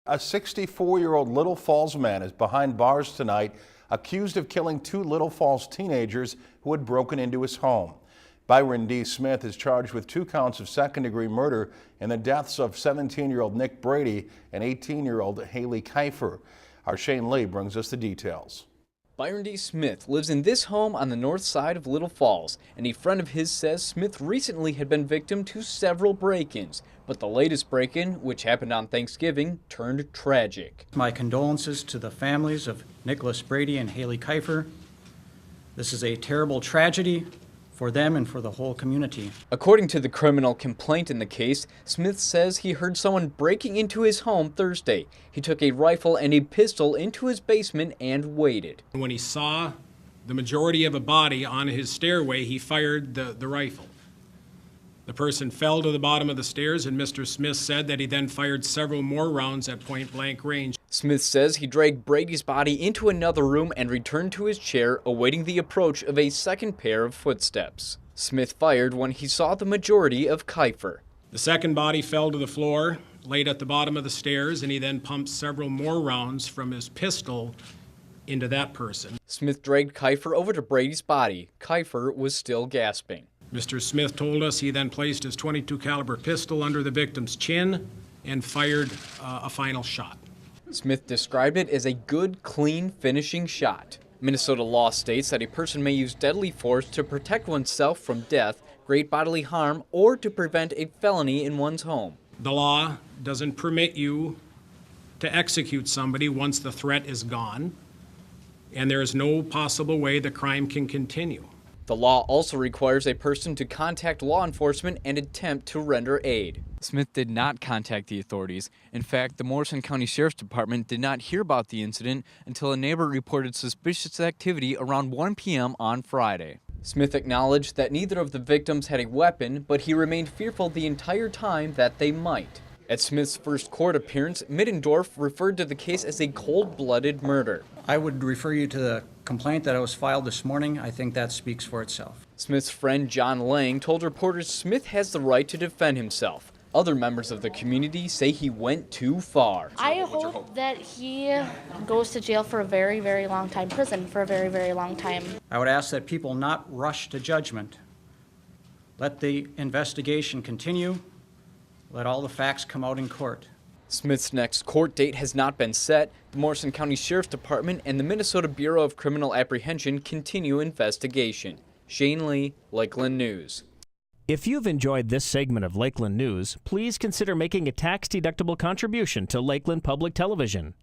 A 64-year-old Little Falls man is behind bars tonight, accused of killing two Little Falls teenagers who had broken into his home. BYRON D. Smith is charged with 2 counts of second-degree murder in the deaths of 17-year-old Nick Brady and 18-year-old HAILE KIFER. Our Shane Lee brings us the details. BYRON D. Smith lives in this home on the north side of Little Falls, and a friend of his says Smith recently had been victim to several break-ins, but the latest break-in, which happened on Thanksgiving, turned tragic. My condolences to the families of Nicholas Brady and HAILE KIFER. This is a terrible tragedy for them and for the whole community. According to the criminal complaint in the case, Smith says he heard someone breaking into his home Thursday. He took a rifle and a pistol into his basement and waited. When he saw the majority of a body on his stairway, he fired the rifle. The person fell to the bottom of the stairs, and Mr. Smith said that he then fired several more rounds at point-blank range. Smith says he dragged Brady's body into another room and returned to his chair, awaiting the approach of a second pair of footsteps. Smith fired when he saw the majority of KIFER. The second body fell to the floor, laid at the bottom of the stairs, and he then pumped several more rounds from his pistol into that person. Smith dragged KIFER over to Brady's body. KIFER was still gasping. Mr. Smith told us he then placed his .22 caliber pistol under the victim's chin and fired a final shot. Smith described it as a good, clean, finishing shot. Minnesota law states that a person may use deadly force to protect oneself from death, great bodily harm, or to prevent a felony in one's home. The law doesn't permit you to execute somebody once the threat is gone, and there is no possible way the crime can continue. The law also requires a person to contact law enforcement and attempt to render aid. Smith did not contact the authorities. In fact, the Morrison County Sheriff's Department did not hear about the incident until a neighbor reported suspicious activity around 1 p.m. on Friday. Smith acknowledged that neither of the victims had a weapon, but he remained fearful the entire time that they might. At Smith's first court appearance, Middendorf referred to the case as a cold-blooded murder. I would refer you to the complaint that was filed this morning. I think that speaks for itself. Smith's friend John Lang told reporters Smith has the right to defend himself. Other members of the community say he went too far. I hope that he goes to jail for a very, very long time, prison for a very, very long time. I would ask that people not rush to judgment. Let the investigation continue. Let all the facts come out in court. Smith's next court date has not been set. The Morrison County Sheriff's Department and the Minnesota Bureau of Criminal Apprehension continue investigation. Shane Lee, Lakeland News. If you've enjoyed this segment of Lakeland News, please consider making a tax-deductible contribution to Lakeland Public Television.